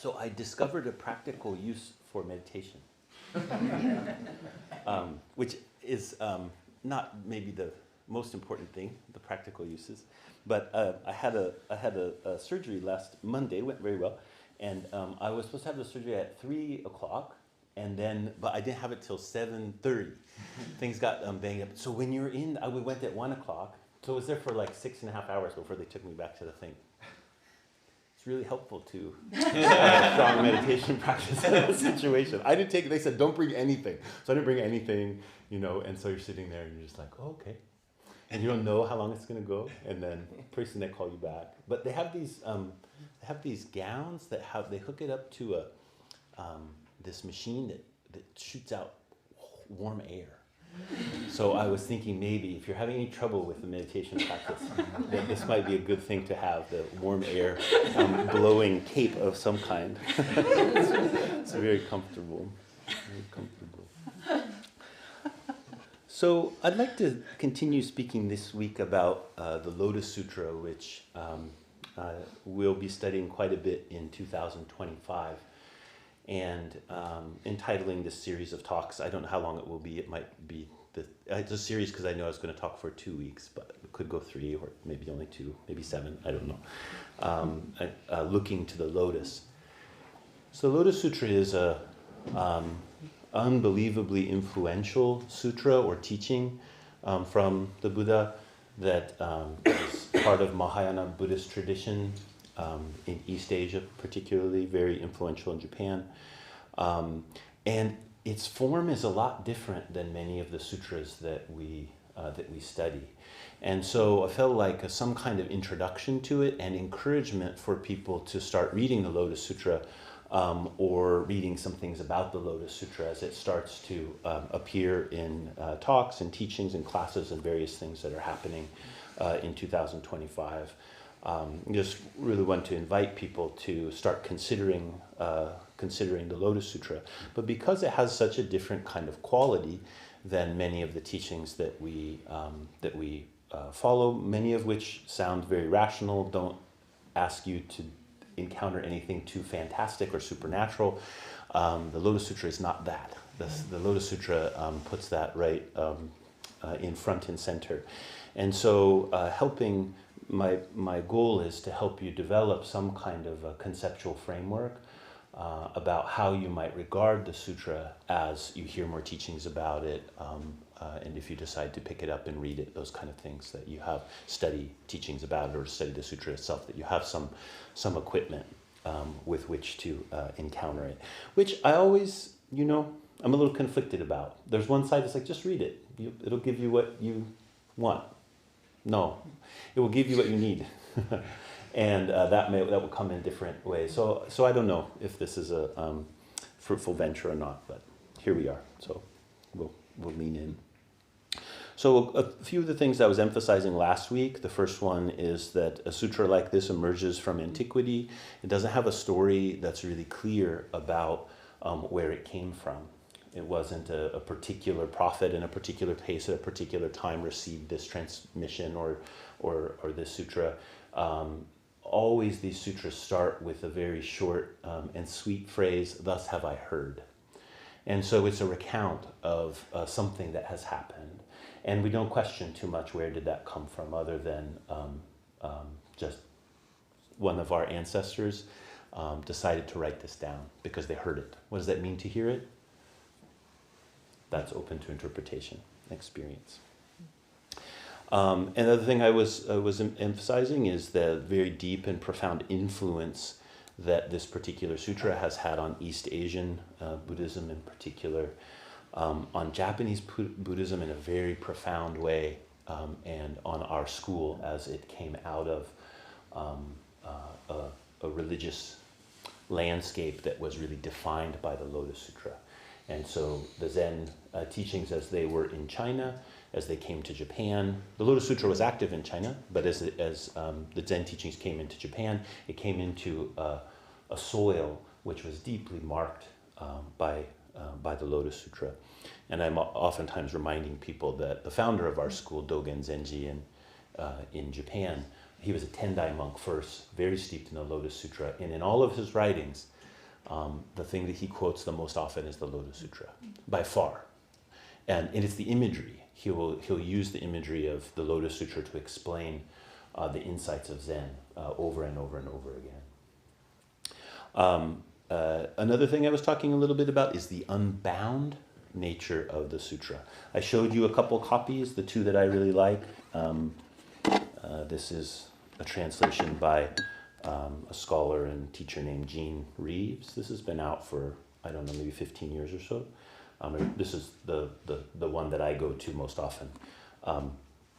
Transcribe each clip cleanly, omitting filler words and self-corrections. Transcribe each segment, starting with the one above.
So I discovered a practical use for meditation, which is not maybe the most important thing, the practical uses. But I had a surgery last Monday, went very well, and I was supposed to have the surgery at 3 o'clock, but I didn't have it till 7:30. Things got banged up. So when you're in, we went at 1 o'clock, so I was there for like 6.5 hours before they took me back to the thing. It's really helpful to have a strong meditation practice in that situation. I didn't take it. They said, don't bring anything. So I didn't bring anything, and so you're sitting there and you're just like, oh, okay. And you don't know how long it's going to go. And then pretty soon they call you back. But they have these gowns they hook it up to this machine that shoots out warm air. So I was thinking maybe if you're having any trouble with the meditation practice, that this might be a good thing to have, the warm air blowing cape of some kind. It's very comfortable. Very comfortable. So I'd like to continue speaking this week about the Lotus Sutra, which we'll be studying quite a bit in 2025. And entitling this series of talks, I don't know how long it will be. It might be it's a series because I know I was going to talk for 2 weeks, but it could go 3 or maybe only 2, maybe 7. I don't know. Looking to the Lotus. So the Lotus Sutra is a unbelievably influential sutra or teaching from the Buddha that is part of Mahayana Buddhist tradition. In East Asia, particularly, very influential in Japan. And its form is a lot different than many of the sutras that we study. And so I felt like some kind of introduction to it and encouragement for people to start reading the Lotus Sutra or reading some things about the Lotus Sutra as it starts to appear in talks and teachings and classes and various things that are happening in 2025. Just really want to invite people to start considering the Lotus Sutra. But because it has such a different kind of quality than many of the teachings that we follow, many of which sound very rational, don't ask you to encounter anything too fantastic or supernatural, the Lotus Sutra is not that. The Lotus Sutra puts that right in front and center. And so helping my goal is to help you develop some kind of a conceptual framework about how you might regard the sutra as you hear more teachings about it, and if you decide to pick it up and read it, those kind of things, that you have study teachings about it or study the sutra itself, that you have some equipment with which to encounter it, which I always, I'm a little conflicted about. There's one side that's like, just read it. It'll give you what you want. No, it will give you what you need, and that will come in different ways. So I don't know if this is a fruitful venture or not, but here we are. So we'll lean in. So a few of the things I was emphasizing last week. The first one is that a sutra like this emerges from antiquity. It doesn't have a story that's really clear about where it came from. It wasn't a particular prophet in a particular place at a particular time received this transmission or this sutra. Always these sutras start with a very short and sweet phrase, "Thus have I heard." And so it's a recount of something that has happened. And we don't question too much where did that come from, other than just one of our ancestors decided to write this down because they heard it. What does that mean to hear it? That's open to interpretation, experience. Another thing I was emphasizing is the very deep and profound influence that this particular sutra has had on East Asian Buddhism in particular, on Japanese Buddhism in a very profound way, and on our school as it came out of a religious landscape that was really defined by the Lotus Sutra. And so the Zen teachings as they were in China, as they came to Japan, the Lotus Sutra was active in China, but as the Zen teachings came into Japan, it came into a soil which was deeply marked by the Lotus Sutra. And I'm oftentimes reminding people that the founder of our school, Dogen Zenji in Japan, he was a Tendai monk first, very steeped in the Lotus Sutra, and in all of his writings, the thing that he quotes the most often is the Lotus Sutra, by far. And it's the imagery. He'll use the imagery of the Lotus Sutra to explain the insights of Zen over and over and over again. Another thing I was talking a little bit about is the unbound nature of the sutra. I showed you a couple copies, the two that I really like. This is a translation by a scholar and teacher named Gene Reeves. This has been out for, I don't know, maybe 15 years or so. This is the one that I go to most often.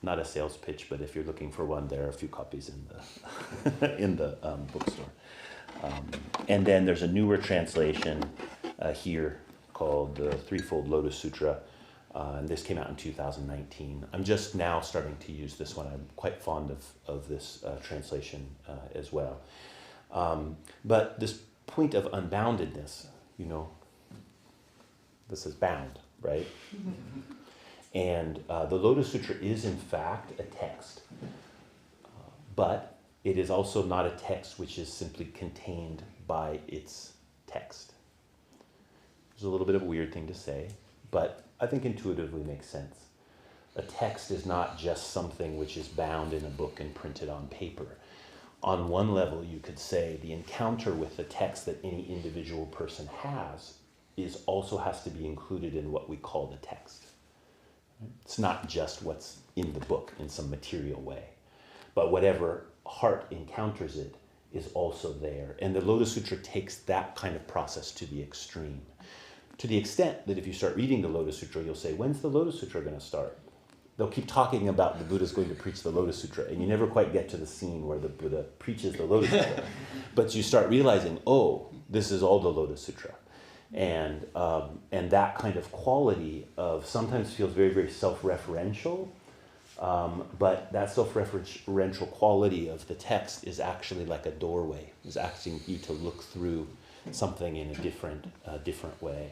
Not a sales pitch, but if you're looking for one, there are a few copies in the in the bookstore. And then there's a newer translation here called the Threefold Lotus Sutra, and this came out in 2019. I'm just now starting to use this one. I'm quite fond of this translation as well. But this point of unboundedness, this is bound, right? And the Lotus Sutra is in fact a text, but it is also not a text which is simply contained by its text. It's a little bit of a weird thing to say, but I think intuitively makes sense. A text is not just something which is bound in a book and printed on paper. On one level, you could say the encounter with the text that any individual person has also has to be included in what we call the text. It's not just what's in the book in some material way, but whatever heart encounters it is also there. And the Lotus Sutra takes that kind of process to the extreme. To the extent that if you start reading the Lotus Sutra, you'll say, when's the Lotus Sutra going to start? They'll keep talking about the Buddha's going to preach the Lotus Sutra, and you never quite get to the scene where the Buddha preaches the Lotus Sutra. But you start realizing, oh, this is all the Lotus Sutra. And that kind of quality of sometimes feels very, very self-referential, but that self-referential quality of the text is actually like a doorway, is asking you to look through something in a different way.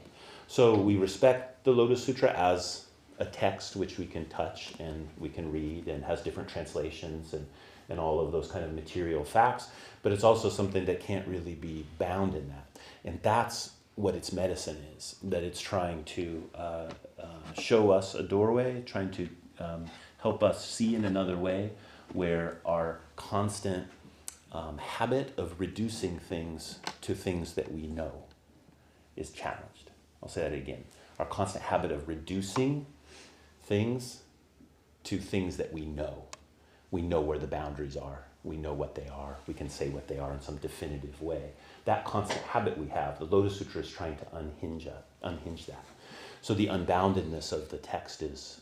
So we respect the Lotus Sutra as a text which we can touch and we can read and has different translations and all of those kind of material facts, but it's also something that can't really be bound in that. And that's what its medicine is, that it's trying to show us a doorway, trying to help us see in another way where our constant habit of reducing things to things that we know is challenged. I'll say that again. Our constant habit of reducing things to things that we know. We know where the boundaries are. We know what they are. We can say what they are in some definitive way. That constant habit we have, the Lotus Sutra is trying to unhinge that. So the unboundedness of the text is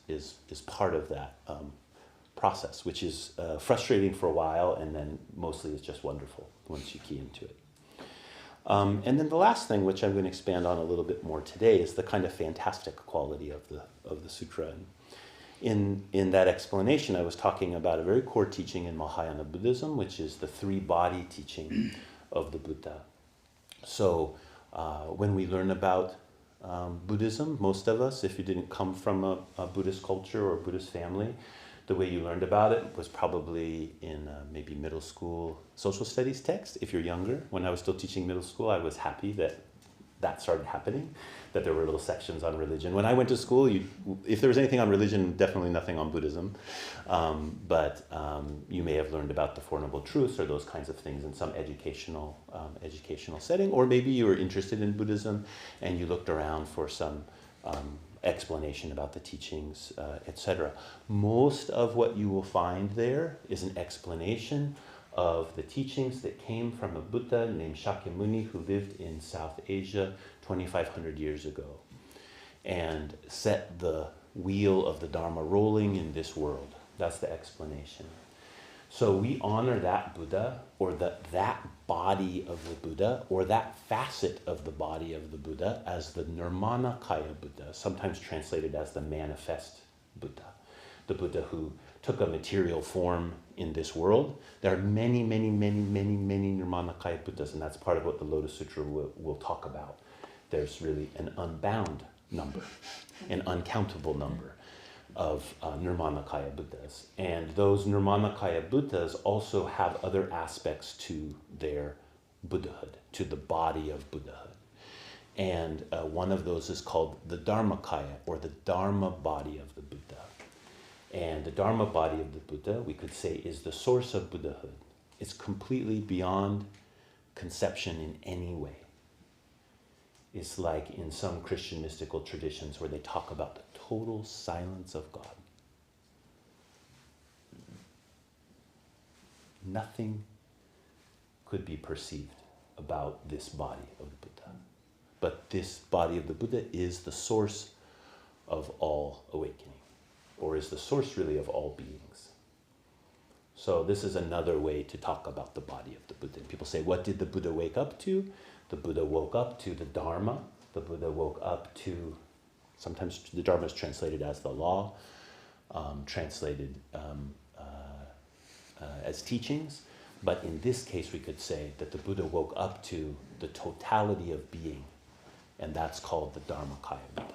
part of that process, which is frustrating for a while, and then mostly is just wonderful once you key into it. And then the last thing, which I'm going to expand on a little bit more today, is the kind of fantastic quality of the sutra. In that explanation, I was talking about a very core teaching in Mahayana Buddhism, which is the three-body teaching of the Buddha. So when we learn about Buddhism, most of us, if you didn't come from a Buddhist culture or a Buddhist family, the way you learned about it was probably in maybe middle school social studies text. If you're younger, when I was still teaching middle school, I was happy that started happening, that there were little sections on religion. When I went to school, if there was anything on religion, definitely nothing on Buddhism. But you may have learned about the Four Noble Truths or those kinds of things in some educational setting, or maybe you were interested in Buddhism and you looked around for some explanation about the teachings, etc. Most of what you will find there is an explanation of the teachings that came from a Buddha named Shakyamuni who lived in South Asia 2,500 years ago and set the wheel of the Dharma rolling in this world. That's the explanation. So we honor that Buddha, or that body of the Buddha, or that facet of the body of the Buddha as the Nirmanakaya Buddha, sometimes translated as the manifest Buddha, the Buddha who took a material form in this world. There are many, many, many, many, many Nirmanakaya Buddhas, and that's part of what the Lotus Sutra will talk about. There's really an unbound number, an uncountable number of Nirmanakaya Buddhas. And those Nirmanakaya Buddhas also have other aspects to their Buddhahood, to the body of Buddhahood. And one of those is called the Dharmakaya, or the Dharma body of the Buddha. And the Dharma body of the Buddha, we could say, is the source of Buddhahood. It's completely beyond conception in any way. It's like in some Christian mystical traditions where they talk about the total silence of God. Nothing could be perceived about this body of the Buddha. But this body of the Buddha is the source of all awakening, or is the source really of all beings. So this is another way to talk about the body of the Buddha. People say, what did the Buddha wake up to? The Buddha woke up to the Dharma. The Buddha woke up to, sometimes the Dharma is translated as the law, translated as teachings. But in this case, we could say that the Buddha woke up to the totality of being, and that's called the Dharmakaya Buddha.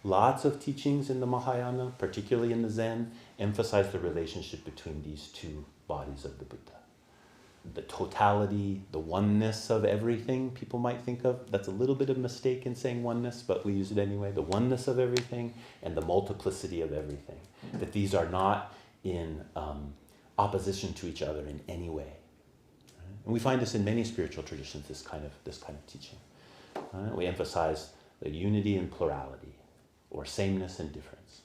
Lots of teachings in the Mahayana, particularly in the Zen, emphasize the relationship between these two bodies of the Buddha. The totality, the oneness of everything, people might think of. That's a little bit of a mistake in saying oneness, but we use it anyway. The oneness of everything and the multiplicity of everything. That these are not in opposition to each other in any way. And we find this in many spiritual traditions, this kind of teaching. We emphasize the unity and plurality, or sameness and difference.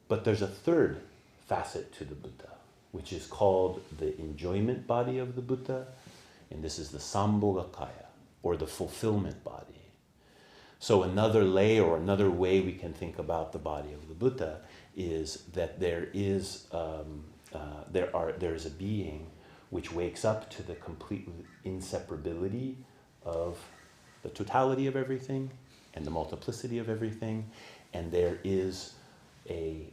But there's a third facet to the Buddha, which is called the enjoyment body of the Buddha, and this is the Sambhogakaya, or the fulfillment body. So another layer, or another way we can think about the body of the Buddha, is that there is a being which wakes up to the complete inseparability of the totality of everything and the multiplicity of everything, and there is a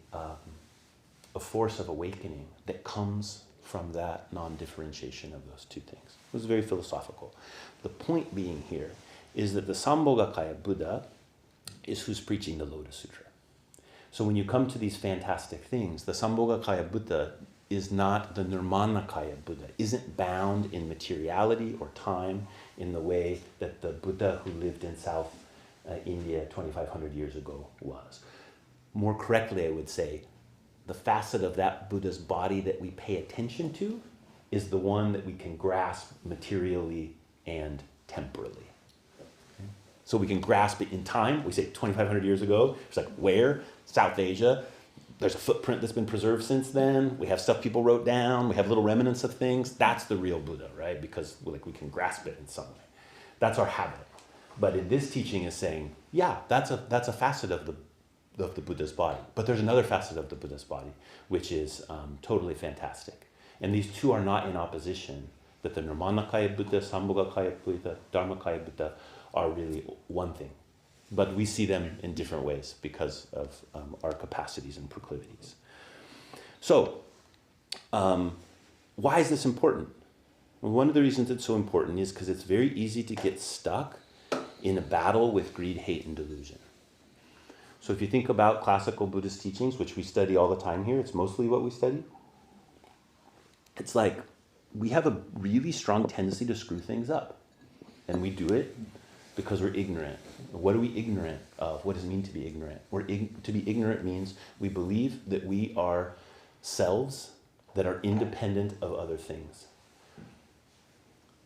force of awakening that comes from that non-differentiation of those two things. It was very philosophical. The point being here is that the Sambhogakaya Buddha is who's preaching the Lotus Sutra. So when you come to these fantastic things, the Sambhogakaya Buddha is not the Nirmanakaya Buddha, isn't bound in materiality or time in the way that the Buddha who lived in South India 2,500 years ago was. More correctly, I would say, the facet of that Buddha's body that we pay attention to is the one that we can grasp materially and temporally. Okay? So we can grasp it in time. We say 2,500 years ago. It's like, where? South Asia. There's a footprint that's been preserved since then. We have stuff people wrote down. We have little remnants of things. That's the real Buddha, right? Because we can grasp it in some way. That's our habit. But in this teaching is saying, yeah, that's a facet of the Buddha's body. But there's another facet of the Buddha's body, which is totally fantastic. And these two are not in opposition, that the Nirmanakaya Buddha, Sambhogakaya Buddha, Dharmakaya Buddha are really one thing. But we see them in different ways because of our capacities and proclivities. So, why is this important? Well, one of the reasons it's so important is because it's very easy to get stuck in a battle with greed, hate, and delusion. So if you think about classical Buddhist teachings, which we study all the time here, it's mostly what we study. It's like we have a really strong tendency to screw things up. And we do it because we're ignorant. What are we ignorant of? What does it mean to be ignorant? To be ignorant means we believe that we are selves that are independent of other things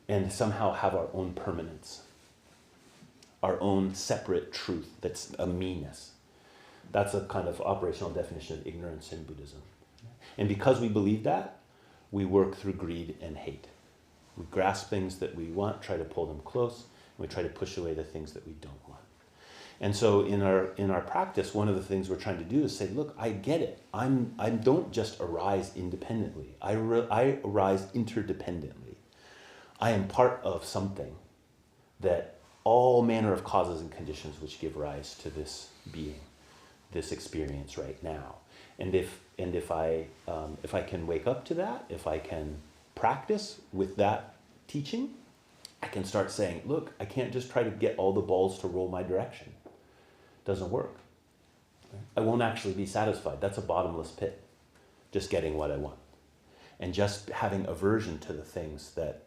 and somehow have our own permanence, our own separate truth that's a me-ness. That's a kind of operational definition of ignorance in Buddhism. And because we believe that, we work through greed and hate. We grasp things that we want, try to pull them close, and we try to push away the things that we don't want. And so in our practice, one of the things we're trying to do is say, look, I get it. I don't just arise independently. I arise interdependently. I am part of something that all manner of causes and conditions which give rise to this being, this experience right now. And if I can wake up to that, if I can practice with that teaching, I can start saying, look, I can't just try to get all the balls to roll my direction. It doesn't work. I won't actually be satisfied. That's a bottomless pit, just getting what I want. And just having aversion to the things that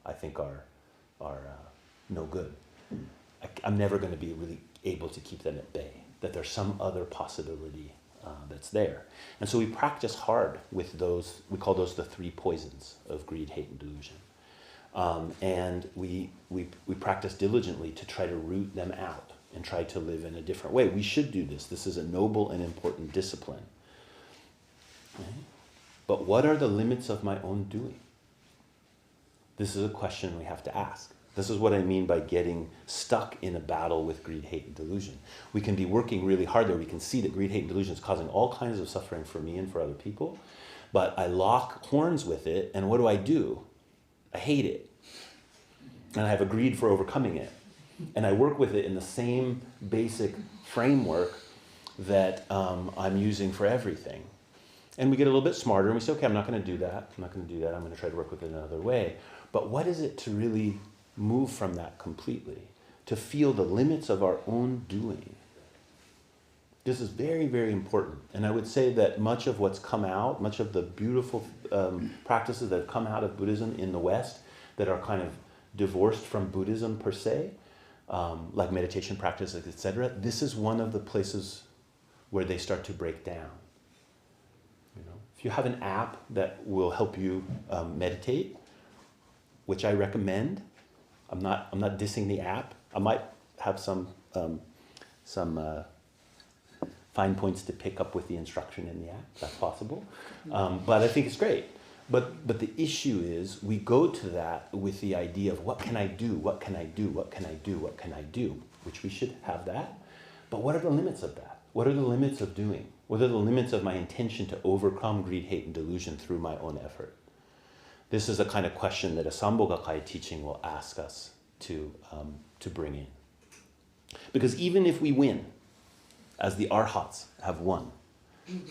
I think are no good. I'm never going to be really able to keep them at bay, that there's some other possibility that's there. And so we practice hard with those, we call those the three poisons of greed, hate, and delusion. And we practice diligently to try to root them out and try to live in a different way. We should do this. This is a noble and important discipline. Right? But what are the limits of my own doing? This is a question we have to ask. This is what I mean by getting stuck in a battle with greed, hate, and delusion. We can be working really hard there. We can see that greed, hate, and delusion is causing all kinds of suffering for me and for other people. But I lock horns with it, and what do? I hate it. And I have a greed for overcoming it. And I work with it in the same basic framework that I'm using for everything. And we get a little bit smarter, and we say, okay, I'm not going to do that. I'm going to try to work with it another way. But what is it to really move from that completely? To feel the limits of our own doing. This is very, very important. And I would say that much of what's come out, much of the beautiful practices that have come out of Buddhism in the West that are kind of divorced from Buddhism per se, like meditation practices, etc., this is one of the places where they start to break down. You know, if you have an app that will help you meditate, which I recommend, I'm not dissing the app. I might have some fine points to pick up with the instruction in the app. That's possible, but I think it's great. But the issue is we go to that with the idea of what can I do? What can I do? What can I do? What can I do? Which we should have that. But what are the limits of that? What are the limits of doing? What are the limits of my intention to overcome greed, hate, and delusion through my own effort? This is the kind of question that a Sambhogakaya teaching will ask us to bring in. Because even if we win, as the Arhats have won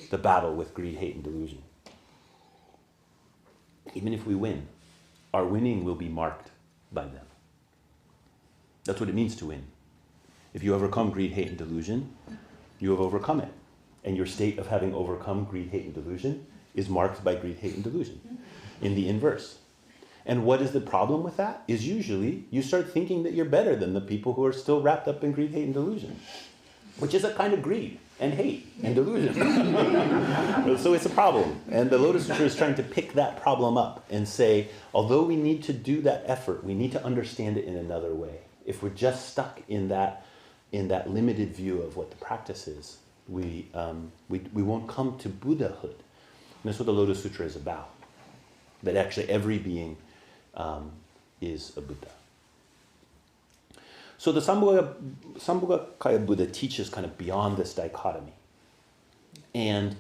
the battle with greed, hate, and delusion, even if we win, our winning will be marked by them. That's what it means to win. If you overcome greed, hate, and delusion, you have overcome it. And your state of having overcome greed, hate, and delusion is marked by greed, hate, and delusion in the inverse. And what is the problem with that? Is usually you start thinking that you're better than the people who are still wrapped up in greed, hate, and delusion, which is a kind of greed and hate and delusion. So it's a problem. And the Lotus Sutra is trying to pick that problem up and say, although we need to do that effort, we need to understand it in another way. If we're just stuck in that limited view of what the practice is, we won't come to Buddhahood. And that's what the Lotus Sutra is about. That actually every being is a Buddha. So the Sambhogakaya Buddha teaches kind of beyond this dichotomy. And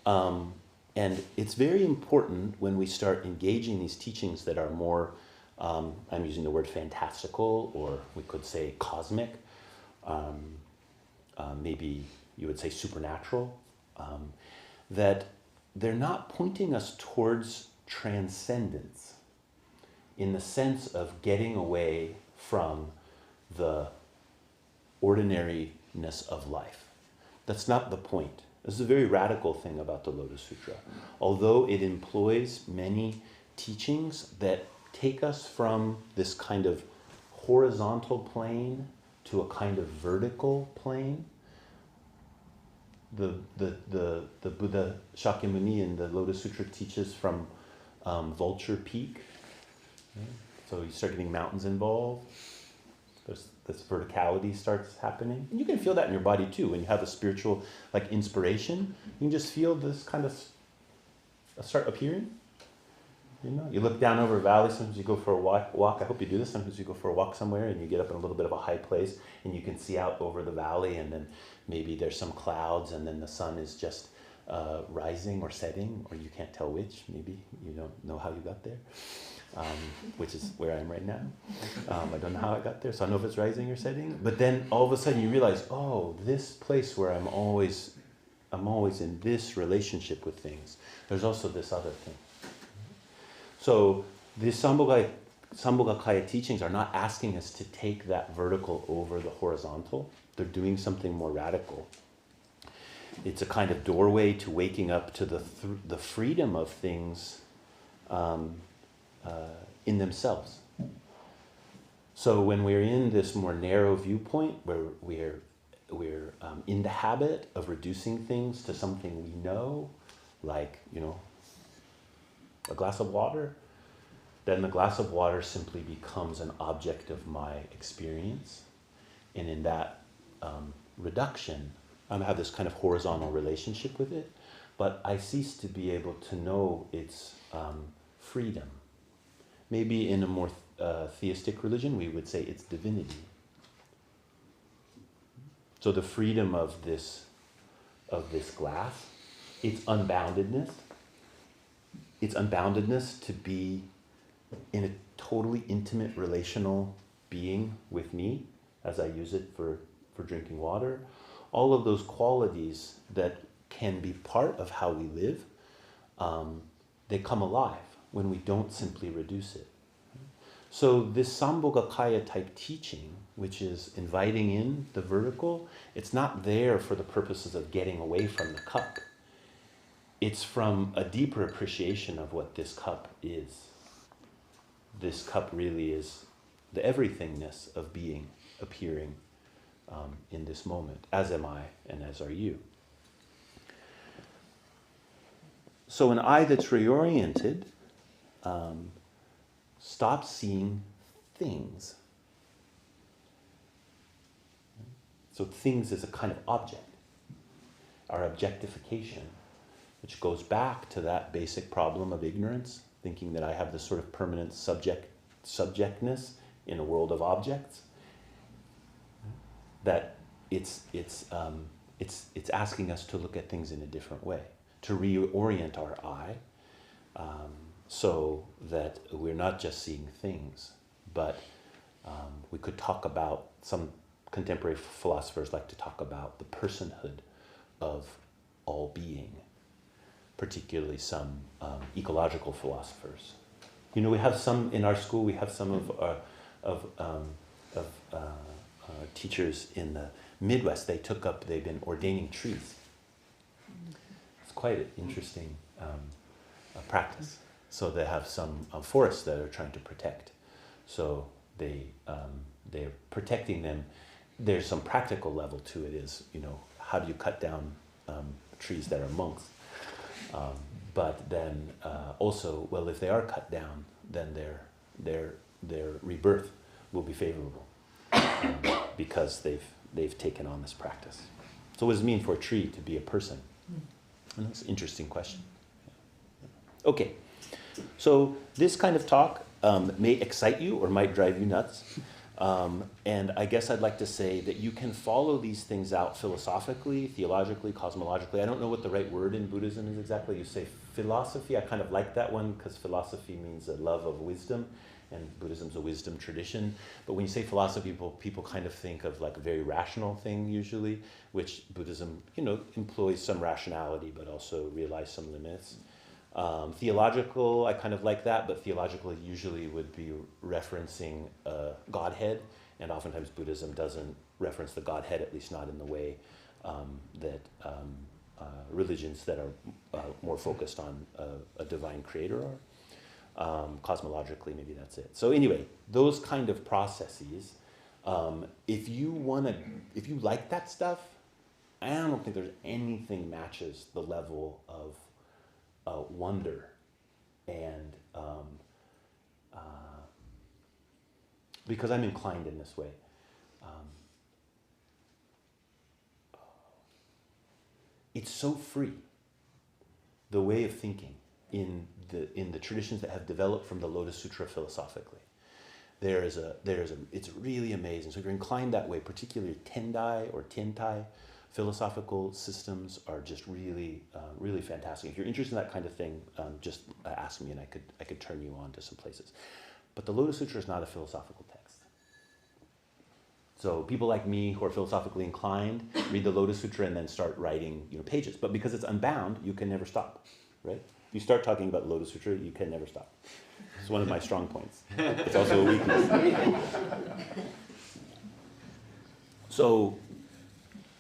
it's very important when we start engaging these teachings that are more, I'm using the word fantastical, or we could say cosmic, maybe you would say supernatural, that they're not pointing us towards transcendence in the sense of getting away from the ordinariness of life. That's not the point. This is a very radical thing about the Lotus Sutra. Although it employs many teachings that take us from this kind of horizontal plane to a kind of vertical plane. The Buddha Shakyamuni in the Lotus Sutra teaches from Vulture Peak. So you start getting mountains involved. This verticality starts happening. And you can feel that in your body too. When you have a spiritual inspiration, you can just feel this kind of start appearing. You know, you look down over a valley, sometimes you go for a walk. I hope you do this. Sometimes you go for a walk somewhere and you get up in a little bit of a high place and you can see out over the valley, and then maybe there's some clouds and then the sun is just rising or setting, or you can't tell which. Maybe you don't know how you got there. Which is where I am right now. I don't know how I got there, so I don't know if it's rising or setting. But then all of a sudden you realize, oh, this place where I'm always in this relationship with things, there's also this other thing. So the Sambhogakaya teachings are not asking us to take that vertical over the horizontal. They're doing something more radical. It's a kind of doorway to waking up to the freedom of things in themselves. So when we're in this more narrow viewpoint where we're in the habit of reducing things to something we know, like, a glass of water, then the glass of water simply becomes an object of my experience. And in that reduction, I have this kind of horizontal relationship with it, but I cease to be able to know its freedom. Maybe in a more theistic religion, we would say it's divinity. So the freedom of this glass, its unboundedness to be in a totally intimate relational being with me as I use it for drinking water. All of those qualities that can be part of how we live, they come alive when we don't simply reduce it. So this Sambhogakaya type teaching, which is inviting in the vertical, it's not there for the purposes of getting away from the cup. It's from a deeper appreciation of what this cup is. This cup really is the everythingness of being, appearing in this moment, as am I and as are you. So an eye that's reoriented stops seeing things. So things is a kind of object, our objectification, which goes back to that basic problem of ignorance, thinking that I have this sort of permanent subjectness in a world of objects. That it's asking us to look at things in a different way, to reorient our eye, so that we're not just seeing things, but we could talk about, some contemporary philosophers like to talk about the personhood of all being, particularly some ecological philosophers. We have some in our school. We have some of teachers in the Midwest. They've been ordaining trees. It's quite an interesting practice. So they have some forests that are trying to protect. So they're protecting them. There's some practical level to it. Is how do you cut down trees that are monks? But then also, well, if they are cut down, then their rebirth will be favorable because they've taken on this practice. So what does it mean for a tree to be a person? And that's an interesting question. Okay, so this kind of talk may excite you or might drive you nuts. And I guess I'd like to say that you can follow these things out philosophically, theologically, cosmologically. I don't know what the right word in Buddhism is exactly. You say philosophy. I kind of like that one because philosophy means a love of wisdom, and Buddhism's a wisdom tradition. But when you say philosophy, people kind of think of like a very rational thing usually, which Buddhism, employs some rationality but also realize some limits. Theological, I kind of like that, but theological usually would be referencing Godhead, and oftentimes Buddhism doesn't reference the Godhead, at least not in the way that religions that are more focused on a divine creator are. Cosmologically, maybe that's it. So anyway, those kind of processes, if you like that stuff, I don't think there's anything matches the level of wonder and because I'm inclined in this way. It's so free, the way of thinking in the traditions that have developed from the Lotus Sutra philosophically. It's really amazing. So if you're inclined that way, particularly Tendai or Tentai, philosophical systems are just really, really fantastic. If you're interested in that kind of thing, just ask me and I could turn you on to some places. But the Lotus Sutra is not a philosophical text. So people like me who are philosophically inclined read the Lotus Sutra and then start writing pages. But because it's unbound, you can never stop, right? If you start talking about the Lotus Sutra, you can never stop. It's one of my strong points. It's also a weakness.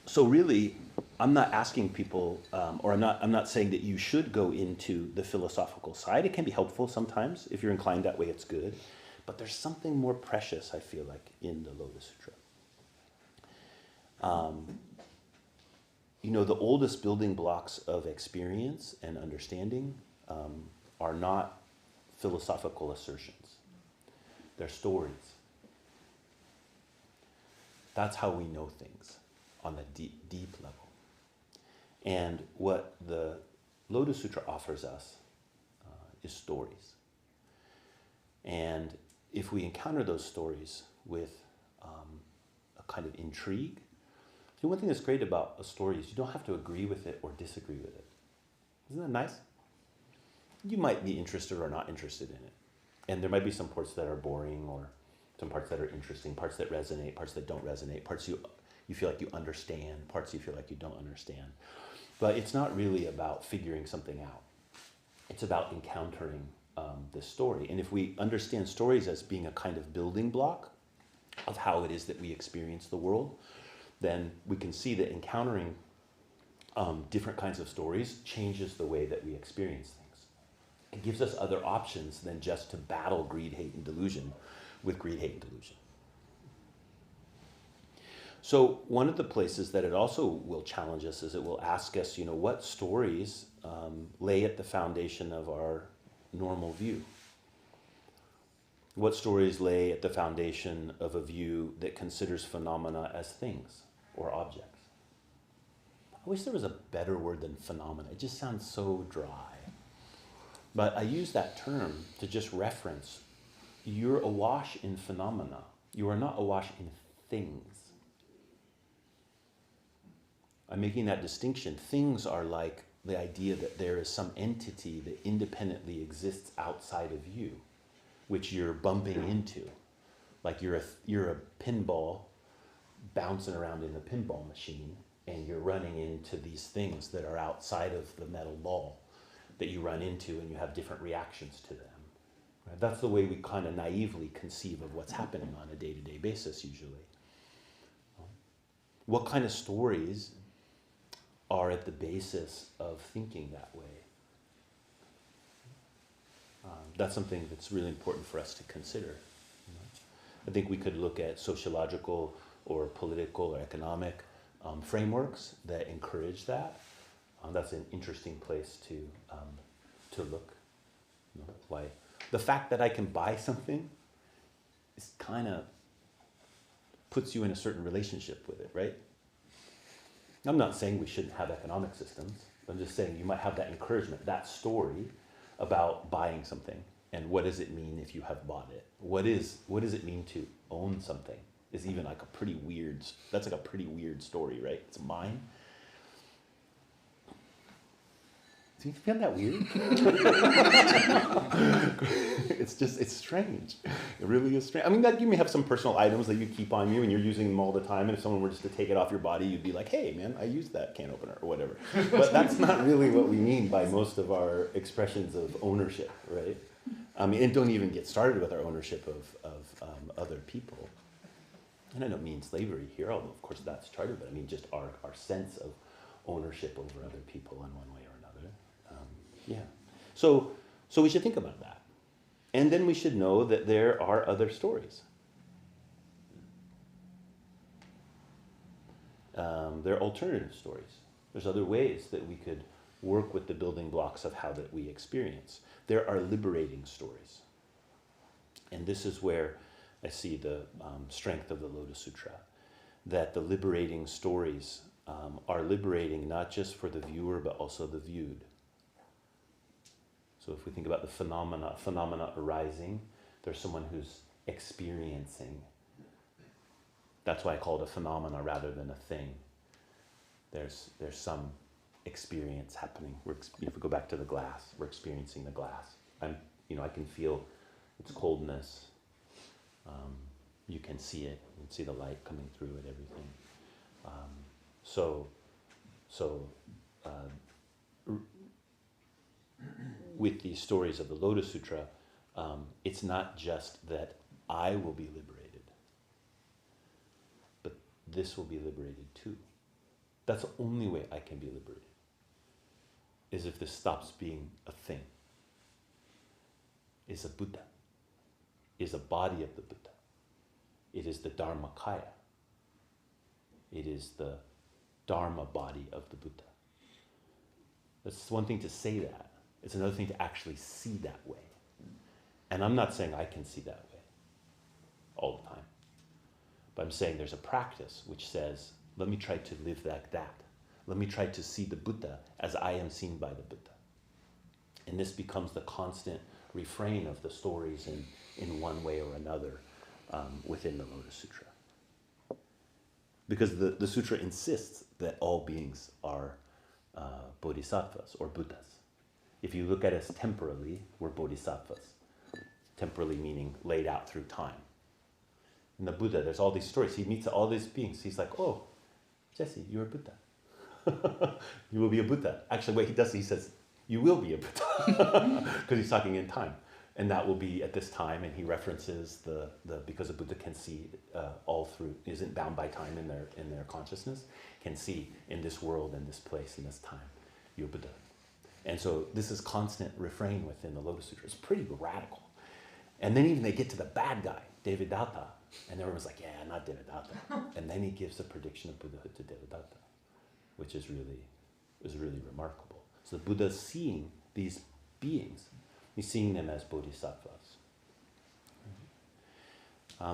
So really, I'm not asking people, or I'm not saying that you should go into the philosophical side. It can be helpful sometimes. If you're inclined that way, it's good. But there's something more precious, I feel like, in the Lotus Sutra. The oldest building blocks of experience and understanding are not philosophical assertions. They're stories. That's how we know things on a deep, deep level. And what the Lotus Sutra offers us is stories. And if we encounter those stories with a kind of intrigue, one thing that's great about a story is you don't have to agree with it or disagree with it. Isn't that nice? You might be interested or not interested in it. And there might be some parts that are boring, or some parts that are interesting, parts that resonate, parts that don't resonate, parts you feel like you understand, parts you feel like you don't understand. But it's not really about figuring something out. It's about encountering this story. And if we understand stories as being a kind of building block of how it is that we experience the world, then we can see that encountering different kinds of stories changes the way that we experience things. It gives us other options than just to battle greed, hate, and delusion with greed, hate, and delusion. So one of the places that it also will challenge us is it will ask us, what stories lay at the foundation of our normal view? What stories lay at the foundation of a view that considers phenomena as things or objects? I wish there was a better word than phenomena. It just sounds so dry. But I use that term to just reference, you're awash in phenomena. You are not awash in things. I'm making that distinction. Things are like the idea that there is some entity that independently exists outside of you, which you're bumping into. Like you're a pinball bouncing around in the pinball machine, and you're running into these things that are outside of the metal ball that you run into, and you have different reactions to them. Right? That's the way we kind of naively conceive of what's happening on a day-to-day basis usually. What kind of stories are at the basis of thinking that way? That's something that's really important for us to consider. I think we could look at sociological or political or economic frameworks that encourage that. That's an interesting place to look. Why the fact that I can buy something is kind of puts you in a certain relationship with it, right? I'm not saying we shouldn't have economic systems. I'm just saying you might have that encouragement, that story about buying something, and what does it mean if you have bought it? What does it mean to own something? Is even like that's like a pretty weird story, right? It's mine. Do you find that weird? It's strange. It really is strange. I mean, that you may have some personal items that you keep on you and you're using them all the time, and if someone were just to take it off your body, you'd be like, hey man, I used that can opener or whatever. But that's not really what we mean by most of our expressions of ownership, right? I mean, and don't even get started with our ownership of other people. And I don't mean slavery here, although of course that's charted, but I mean just our sense of ownership over other people in one way or another. So we should think about that. And then we should know that there are other stories. There are alternative stories. There's other ways that we could work with the building blocks of how that we experience. There are liberating stories. And this is where I see the strength of the Lotus Sutra, that the liberating stories are liberating not just for the viewer, but also the viewed. So if we think about the phenomena arising, there's someone who's experiencing. That's why I call it a phenomena rather than a thing. There's some experience happening. If we go back to the glass, we're experiencing the glass. I can feel its coldness. You can see it. You can see the light coming through it, everything. With these stories of the Lotus Sutra, it's not just that I will be liberated, but this will be liberated too. That's the only way I can be liberated, is if this stops being a thing, is a Buddha, is a body of the Buddha. It is the Dharmakaya. It is the Dharma body of the Buddha. It's one thing to say that. It's another thing to actually see that way. And I'm not saying I can see that way all the time. But I'm saying there's a practice which says, let me try to live like that. Let me try to see the Buddha as I am seen by the Buddha. And this becomes the constant refrain of the stories in one way or another within the Lotus Sutra. Because the sutra insists that all beings are bodhisattvas or Buddhas. If you look at us temporally, we're bodhisattvas. Temporally meaning laid out through time. In the Buddha, there's all these stories. He meets all these beings. He's like, oh, Jesse, you're a Buddha. You will be a Buddha. Actually, what he does, he says, you will be a Buddha. Because he's talking in time. And that will be at this time, and he references the because a Buddha can see all through, isn't bound by time in their consciousness, can see in this world, in this place, in this time, you're Buddha. And so this is constant refrain within the Lotus Sutra. It's pretty radical. And then even they get to the bad guy, Devadatta, and everyone's like, yeah, not Devadatta. And then he gives a prediction of Buddhahood to Devadatta, which is really remarkable. So the Buddha's seeing these beings. He's seeing them as bodhisattvas.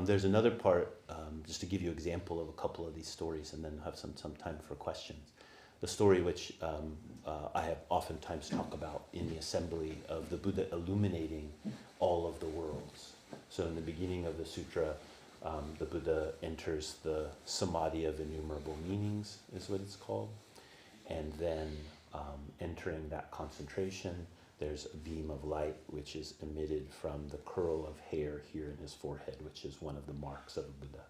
There's another part, just to give you an example of a couple of these stories, and then have some time for questions. The story which I have oftentimes talked about in the assembly of the Buddha illuminating all of the worlds. So in the beginning of the sutra, the Buddha enters the samadhi of innumerable meanings, is what it's called. And then entering that concentration, there's a beam of light which is emitted from the curl of hair here in his forehead, which is one of the marks of a Buddha.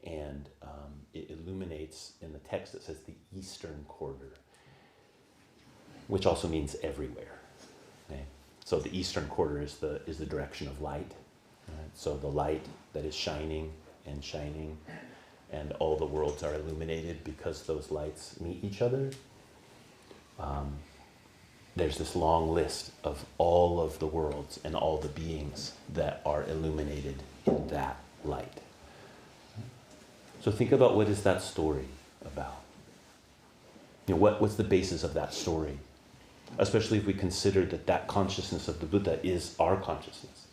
And it illuminates, in the text it says the eastern quarter, which also means everywhere. Okay? So the eastern quarter is the direction of light. Right? So the light that is shining, and all the worlds are illuminated because those lights meet each other. There's this long list of all of the worlds and all the beings that are illuminated in that light. So think about, what is that story about? You know, what's the basis of that story? Especially if we consider that consciousness of the Buddha is our consciousness.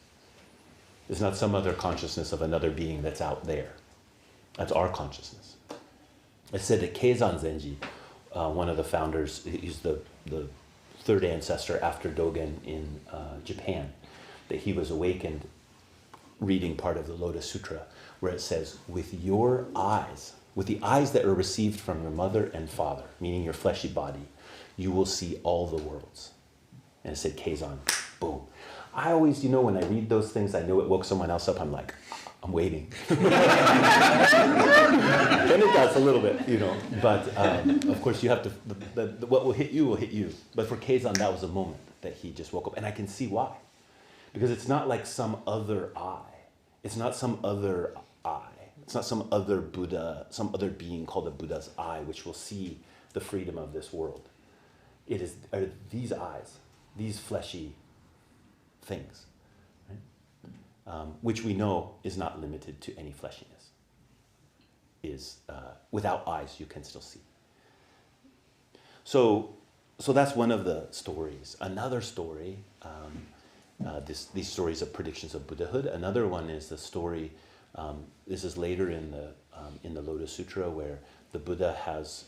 It's not some other consciousness of another being that's out there. That's our consciousness. It's said that Keizan Zenji, one of the founders, he's the third ancestor after Dogen in Japan, that he was awakened reading part of the Lotus Sutra, where it says, with your eyes, with the eyes that are received from your mother and father, meaning your fleshy body, you will see all the worlds. And it said Keizan, boom. I always, when I read those things, I know it woke someone else up. I'm like, I'm waiting. Then it does a little bit, But of course, you have to. What will hit you will hit you. But for Keizan, that was a moment that he just woke up, and I can see why, because it's not like some other eye. It's not some other eye. It's not some other Buddha, some other being called a Buddha's eye, which will see the freedom of this world. Are these eyes, these fleshy things, right? Which we know is not limited to any fleshiness. Without eyes, you can still see. So that's one of the stories. Another story, these stories of predictions of Buddhahood. Another one is the story. This is later in the Lotus Sutra, where the Buddha has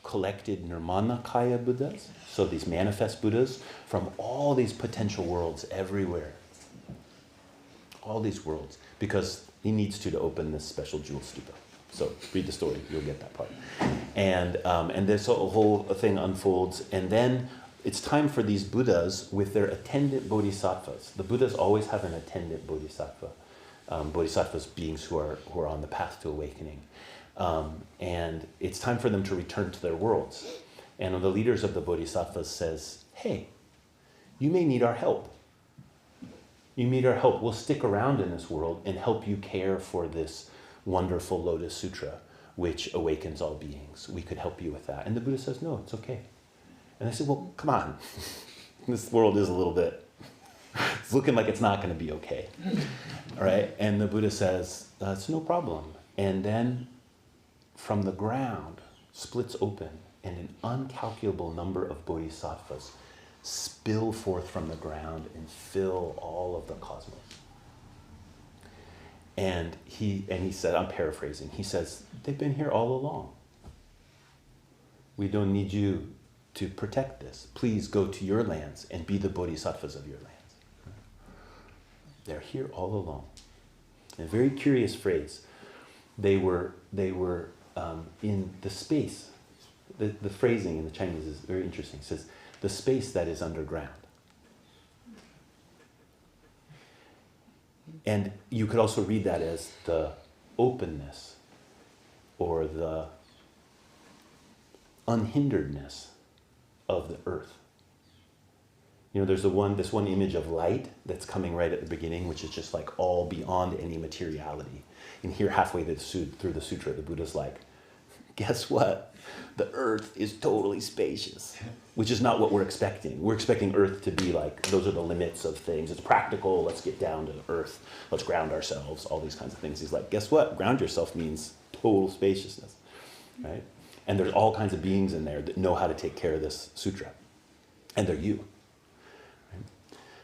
collected Nirmanakaya Buddhas, so these manifest Buddhas, from all these potential worlds everywhere. All these worlds, because he needs to open this special jewel stupa. So read the story, you'll get that part. And this whole thing unfolds, and then it's time for these Buddhas with their attendant bodhisattvas. The Buddhas always have an attendant bodhisattva. Bodhisattvas, beings who are on the path to awakening. And it's time for them to return to their worlds. And one of the leaders of the bodhisattvas says, hey, you may need our help. You need our help. We'll stick around in this world and help you care for this wonderful Lotus Sutra, which awakens all beings. We could help you with that. And the Buddha says, no, it's okay. And I said, well, come on. This world is a little bit It's looking like it's not going to be okay. All right? And the Buddha says, it's no problem. And then from the ground splits open, and an uncalculable number of bodhisattvas spill forth from the ground and fill all of the cosmos. And he said, I'm paraphrasing, he says, they've been here all along. We don't need you to protect this. Please go to your lands and be the bodhisattvas of your lands. They're here all along. A very curious phrase. They were in the space. The phrasing in the Chinese is very interesting. It says, the space that is underground. And you could also read that as the openness or the unhinderedness of the earth. You know, there's this one image of light that's coming right at the beginning, which is just like all beyond any materiality. And here, halfway through the sutra, the Buddha's like, guess what? The earth is totally spacious, which is not what we're expecting. We're expecting earth to be like, those are the limits of things. It's practical. Let's get down to earth. Let's ground ourselves, all these kinds of things. He's like, guess what? Ground yourself means total spaciousness, right? And there's all kinds of beings in there that know how to take care of this sutra. And they're you. Right?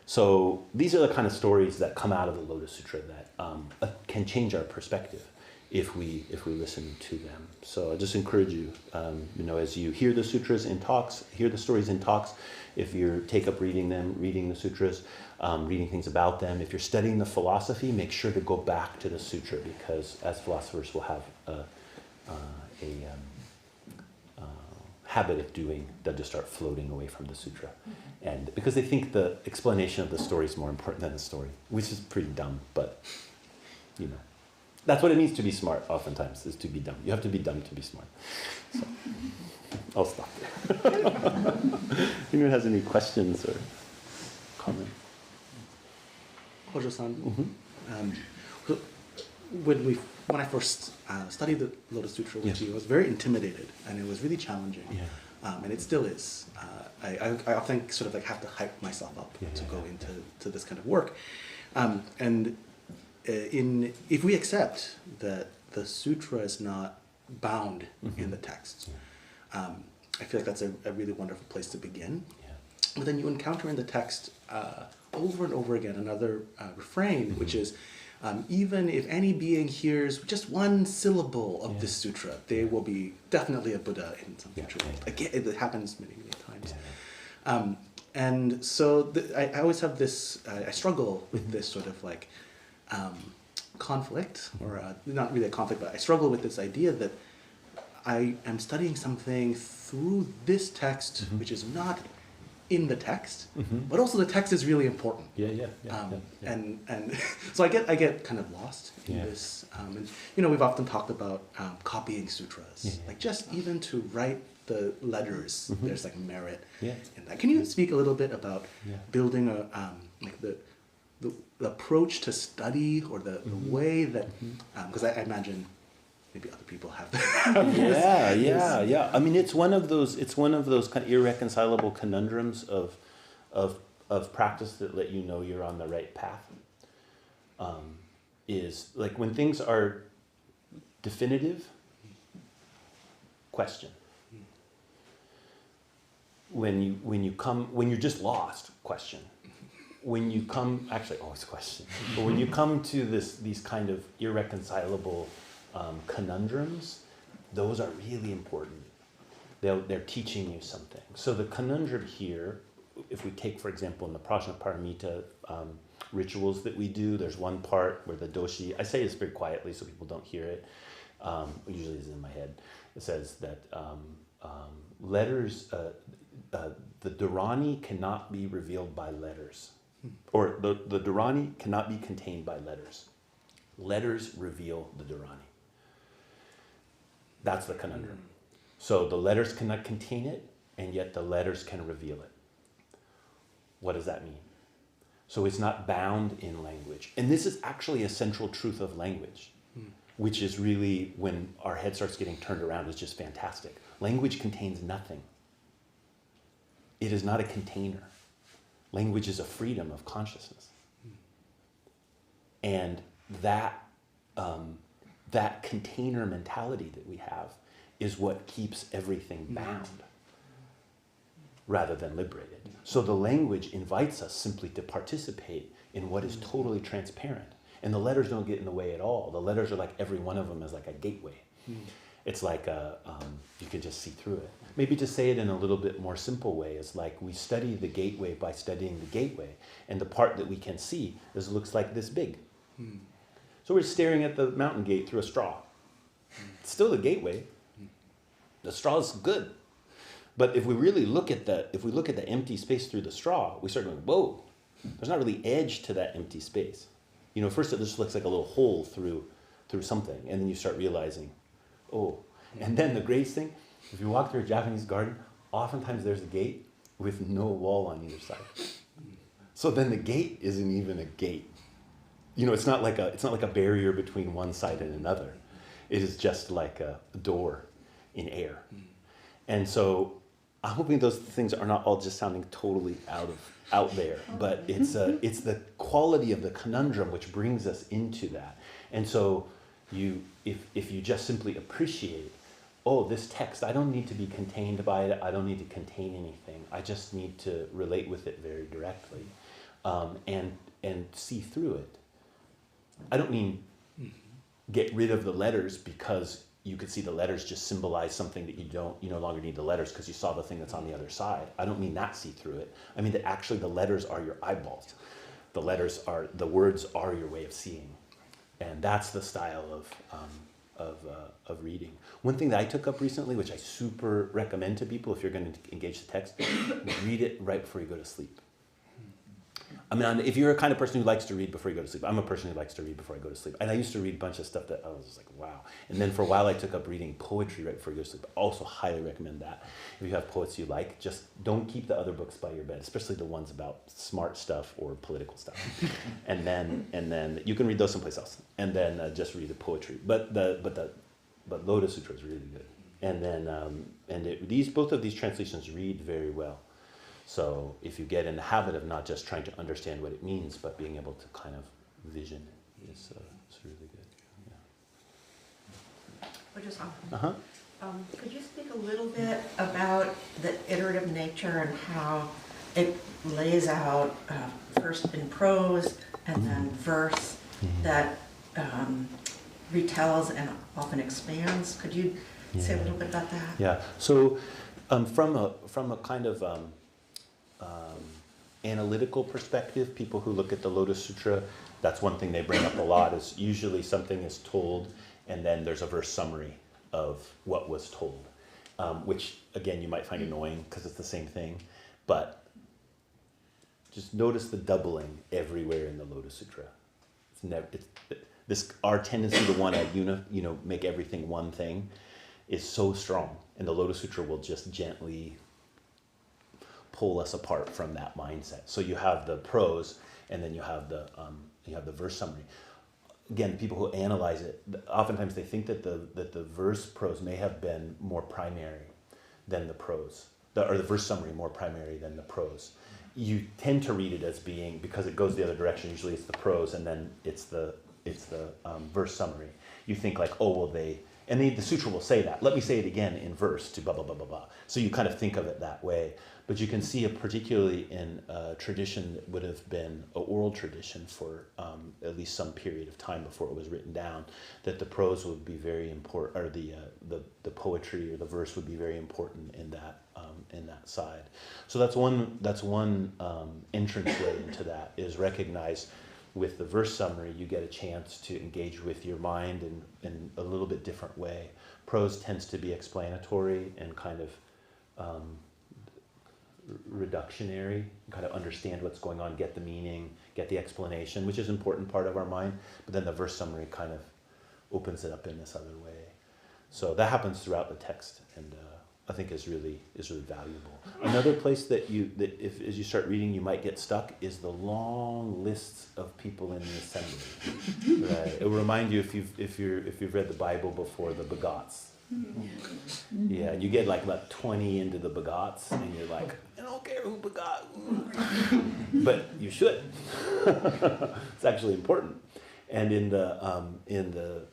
So these are the kind of stories that come out of the Lotus Sutra that can change our perspective if we listen to them. So I just encourage you, as you hear the sutras in talks, hear the stories in talks, if you take up reading them, reading the sutras, reading things about them. If you're studying the philosophy, make sure to go back to the sutra, because as philosophers we'll have a habit of doing, they'll just start floating away from the sutra. And because they think the explanation of the story is more important than the story, which is pretty dumb, but that's what it means to be smart oftentimes, is to be dumb. You have to be dumb to be smart. So I'll stop there. Anyone has any questions or comments? Hojo-san, when I first studied the Lotus Sutra with you, I was very intimidated, and it was really challenging. Yeah. And it still is. I often sort of like have to hype myself up to go into this kind of work. If we accept that the sutra is not bound in the text, I feel like that's a really wonderful place to begin. Yeah. But then you encounter in the text over and over again another refrain, which is, even if any being hears just one syllable of this sutra, they will be definitely a Buddha in some future world. Again, it happens many, many times. Yeah. And so I always have this, I struggle with this sort of like conflict, or not really a conflict, but I struggle with this idea that I am studying something through this text, which is not in the text, but also the text is really important. And so I get kind of lost in this. And we've often talked about copying sutras, like just even to write the letters, there's like merit in that. Can you speak a little bit about building a like the approach to study, or the way that, because I imagine maybe other people have that. Yeah. I mean, it's one of those kind of irreconcilable conundrums of practice that let you know you're on the right path. Is like when things are definitive, question. When you're just lost, question. When you come, actually always question, but when you come to these kind of irreconcilable conundrums, those are really important. They're teaching you something. So the conundrum here, if we take, for example, in the Prajnaparamita rituals that we do, there's one part where the doshi, I say this very quietly so people don't hear it, usually it's in my head, it says that letters, the Dharani cannot be revealed by letters. Or the Dharani cannot be contained by letters. Letters reveal the Dharani. That's the conundrum. So the letters cannot contain it, and yet the letters can reveal it. What does that mean? So it's not bound in language. And this is actually a central truth of language, which is really, when our head starts getting turned around, is just fantastic. Language contains nothing. It is not a container. Language is a freedom of consciousness. And that, that container mentality that we have is what keeps everything bound rather than liberated. So the language invites us simply to participate in what is totally transparent. And the letters don't get in the way at all. The letters are like, every one of them is like a gateway. It's like you can just see through it. Maybe to say it in a little bit more simple way is like we study the gateway by studying the gateway. And the part that we can see looks like this big. So we're staring at the mountain gate through a straw. It's still the gateway. The straw is good. But if we really look at the empty space through the straw, we start going, whoa, there's not really edge to that empty space. You know, first it just looks like a little hole through something, and then you start realizing, oh. And then the greatest thing, if you walk through a Japanese garden, oftentimes there's a gate with no wall on either side. So then the gate isn't even a gate. You know, it's not like a barrier between one side and another. It is just like a door in air. And so I'm hoping those things are not all just sounding totally out there, but it's the quality of the conundrum which brings us into that. And so if you just simply appreciate, oh, this text, I don't need to be contained by it, I don't need to contain anything, I just need to relate with it very directly, and see through it. I don't mean get rid of the letters because you could see the letters just symbolize something that you no longer need the letters because you saw the thing that's on the other side. I don't mean that see through it. I mean that actually the letters are your eyeballs. The words are your way of seeing. And that's the style of reading. One thing that I took up recently, which I super recommend to people if you're going to engage the text, read it right before you go to sleep. I mean, if you're a kind of person who likes to read before you go to sleep, I'm a person who likes to read before I go to sleep. And I used to read a bunch of stuff that I was just like, wow. And then for a while I took up reading poetry right before you go to sleep. I also highly recommend that. If you have poets you like, just don't keep the other books by your bed, especially the ones about smart stuff or political stuff. and then you can read those someplace else. And then just read the poetry. But Lotus Sutra is really good. And then both of these translations read very well. So if you get in the habit of not just trying to understand what it means, but being able to kind of vision it, it's really good. Yeah. Could you speak a little bit about the iterative nature and how it lays out first in prose and then verse that retells and often expands? Could you say a little bit about that? Yeah. So from a kind of analytical perspective, people who look at the Lotus Sutra, that's one thing they bring up a lot, is usually something is told and then there's a verse summary of what was told, which again you might find annoying because it's the same thing, but just notice the doubling everywhere in the Lotus Sutra. Our tendency to want to make everything one thing is so strong, and the Lotus Sutra will just gently pull us apart from that mindset. So you have the prose, and then you have the verse summary. Again, people who analyze it, oftentimes they think that the verse prose may have been more primary than the prose, or the verse summary more primary than the prose. You tend to read it as being, because it goes the other direction. Usually it's the prose, and then it's the verse summary. You think like, oh well, the sutra will say that. Let me say it again in verse to blah blah blah blah blah. So you kind of think of it that way. But you can see, particularly in a tradition that would have been an oral tradition for at least some period of time before it was written down, that the prose would be very important, or the poetry or the verse would be very important in that side. So that's one entranceway into that, is recognize with the verse summary you get a chance to engage with your mind in a little bit different way. Prose tends to be explanatory and kind of reductionary, kind of understand what's going on, get the meaning, get the explanation, which is an important part of our mind, but then the verse summary kind of opens it up in this other way. So that happens throughout the text, and I think is really valuable. Another place that if as you start reading you might get stuck is the long lists of people in the assembly. Right? It will remind you if you've read the Bible before, the begots. Yeah, and you get like about 20 into the begots, and you're like, I don't care who begot, but you should. It's actually important. And in the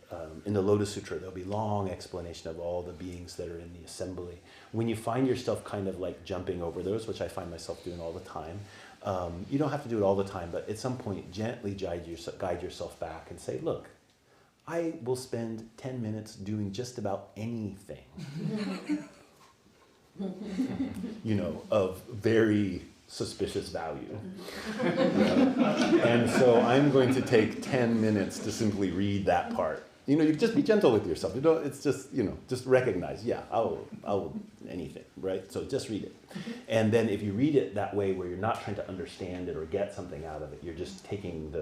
Lotus Sutra, there'll be long explanation of all the beings that are in the assembly. When you find yourself kind of like jumping over those, which I find myself doing all the time, you don't have to do it all the time, but at some point gently guide yourself back and say, look, I will spend 10 minutes doing just about anything, of very suspicious value. And so I'm going to take 10 minutes to simply read that part. You just be gentle with yourself. It's just, just recognize, I'll anything, right? So just read it. And then if you read it that way where you're not trying to understand it or get something out of it, you're just taking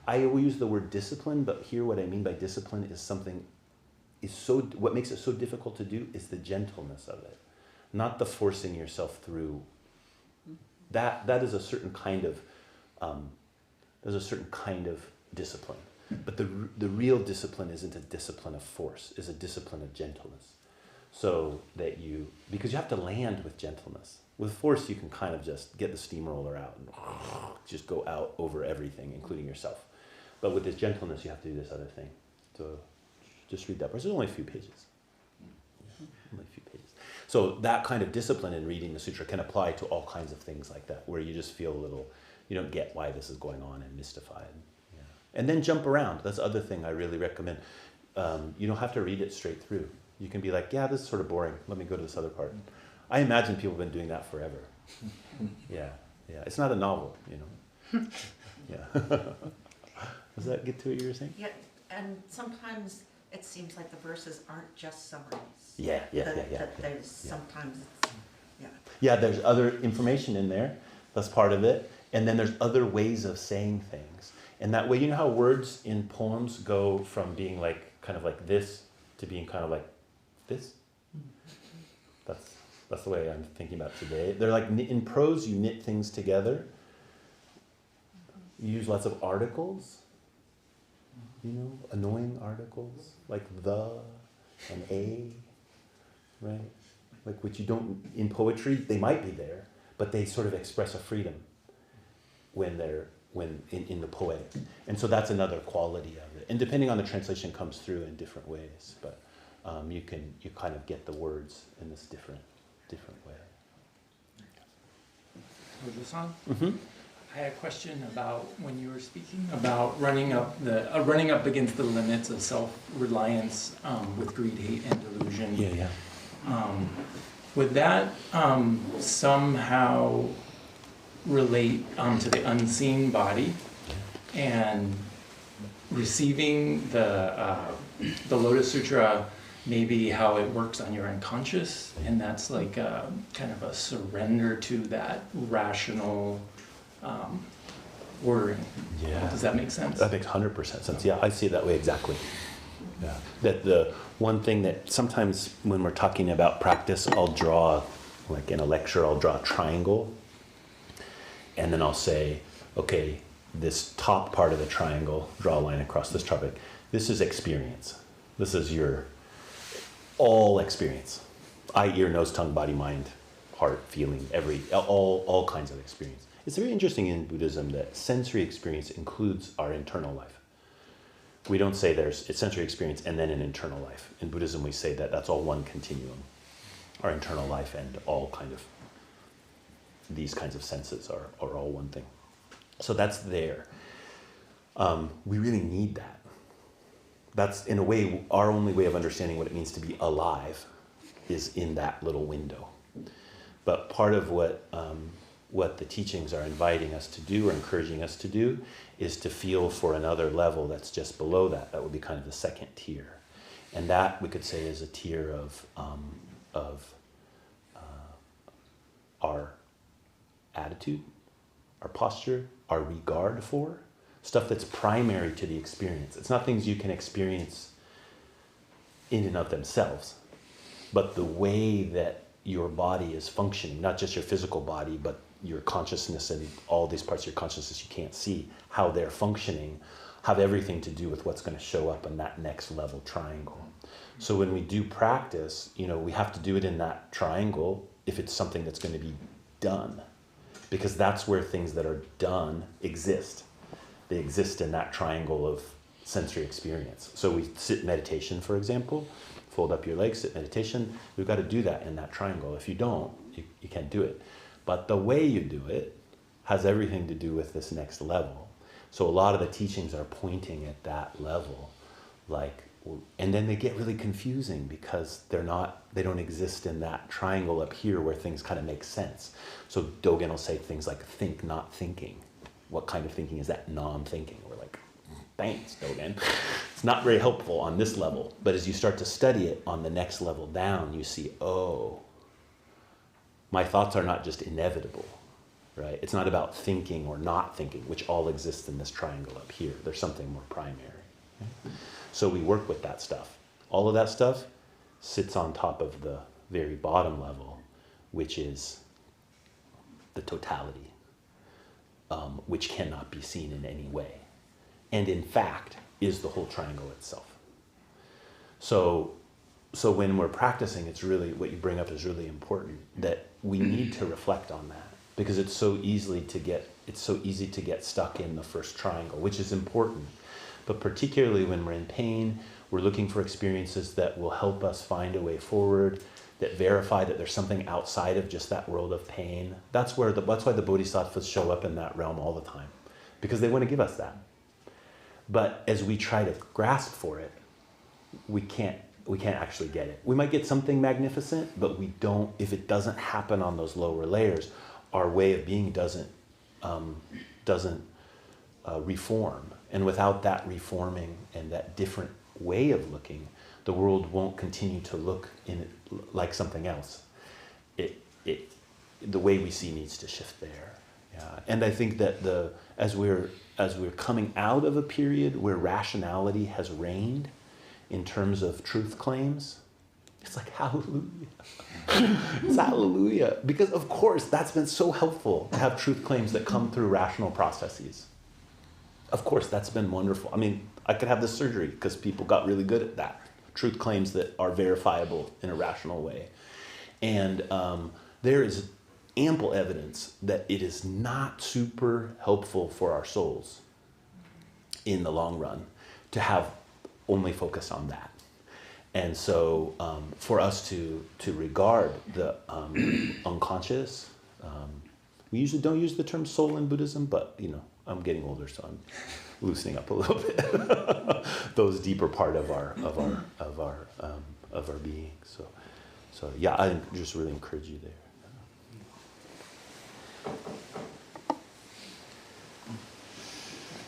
I will use the word discipline, but here what I mean by discipline is what makes it so difficult to do is the gentleness of it, not the forcing yourself through. That is a certain kind of discipline. But the real discipline isn't a discipline of force, is a discipline of gentleness. So that because you have to land with gentleness. With force, you can kind of just get the steamroller out and just go out over everything, including yourself. But with this gentleness, you have to do this other thing. So just read that part. There's only a few pages. Only a few pages. So that kind of discipline in reading the sutra can apply to all kinds of things like that, where you just feel a little, you don't get why this is going on and mystified. Yeah. And then jump around. That's the other thing I really recommend. You don't have to read it straight through. You can be like, yeah, this is sort of boring. Let me go to this other part. I imagine people have been doing that forever. Yeah. It's not a novel, Yeah. Does that get to what you were saying? Yeah, and sometimes it seems like the verses aren't just summaries. Yeah. There's sometimes it's, Yeah, there's other information in there. That's part of it. And then there's other ways of saying things. And that way, you know how words in poems go from being like kind of like this to being kind of like this? That's the way I'm thinking about today. They're like, in prose, you knit things together. You use lots of articles. Annoying articles, like the and a, right? Like which you don't, in poetry, they might be there, but they sort of express a freedom when in the poetic. And so that's another quality of it. And depending on the translation comes through in different ways, but you kind of get the words in this different way. Mm-hmm. I had a question about when you were speaking about running up against the limits of self-reliance with greed, hate, and delusion. Yeah. Would that somehow relate to the unseen body and receiving the Lotus Sutra? Maybe how it works on your unconscious, and that's like a kind of a surrender to that rational ordering. Yeah. Does that make sense? That makes 100% sense. Yeah, I see it that way exactly. Yeah. That the one thing that sometimes when we're talking about practice, I'll draw, like in a lecture, I'll draw a triangle, and then I'll say, okay, this top part of the triangle, draw a line across this topic. This is experience. This is your all experience. Eye, ear, nose, tongue, body, mind, heart, feeling, all kinds of experience. It's very interesting in Buddhism that sensory experience includes our internal life. We don't say there's a sensory experience and then an internal life. In Buddhism, we say that that's all one continuum. Our internal life and all kind of these kinds of senses are all one thing. So that's there. We really need that. That's, in a way, our only way of understanding what it means to be alive is in that little window. But part of what the teachings are inviting us to do or encouraging us to do is to feel for another level that's just below that. That would be kind of the second tier. And that, we could say, is a tier of our attitude, our posture, our regard for, stuff that's primary to the experience. It's not things you can experience in and of themselves, but the way that your body is functioning, not just your physical body, but your consciousness and all these parts of your consciousness you can't see, how they're functioning, have everything to do with what's going to show up in that next level triangle. So when we do practice, we have to do it in that triangle if it's something that's going to be done, because that's where things that are done exist. They exist in that triangle sensory experience. So we sit meditation, for example, fold up your legs, sit meditation. We've got to do that in that triangle. If you don't, you can't do it. But the way you do it has everything to do with this next level. So a lot of the teachings are pointing at that level, and then they get really confusing because they don't exist in that triangle up here where things kind of make sense. So Dogen will say things like think, not thinking. What kind of thinking is that? Non-thinking. We're like, thanks, Dogen. It's not very helpful on this level. But as you start to study it on the next level down, you see, oh, my thoughts are not just inevitable, right? It's not about thinking or not thinking, which all exists in this triangle up here. There's something more primary. Right? So we work with that stuff. All of that stuff sits on top of the very bottom level, which is the totality, which cannot be seen in any way. And in fact, is the whole triangle itself. So when we're practicing, it's really, what you bring up is really important, that we need to reflect on that, because it's so easy to get stuck in the first triangle, which is important. But particularly when we're in pain, we're looking for experiences that will help us find a way forward, that verify that there's something outside of just that world of pain. That's why the bodhisattvas show up in that realm all the time, because they want to give us that. But as we try to grasp for it, we can't actually get it. We might get something magnificent, but we don't, if it doesn't happen on those lower layers, our way of being doesn't reform. And without that reforming and that different way of looking, the world won't continue to look in it like something else. The way we see needs to shift there. Yeah. And I think that as we're coming out of a period where rationality has reigned in terms of truth claims, it's like hallelujah. It's hallelujah. Because of course that's been so helpful to have truth claims that come through rational processes. Of course, that's been wonderful. I mean, I could have this surgery because people got really good at that. Truth claims that are verifiable in a rational way. And there is ample evidence that it is not super helpful for our souls in the long run to have only focus on that. And so for us to regard the unconscious, we usually don't use the term soul in Buddhism, but I'm getting older, so I'm loosening up a little bit. Those deeper part of our being. So yeah, I just really encourage you there.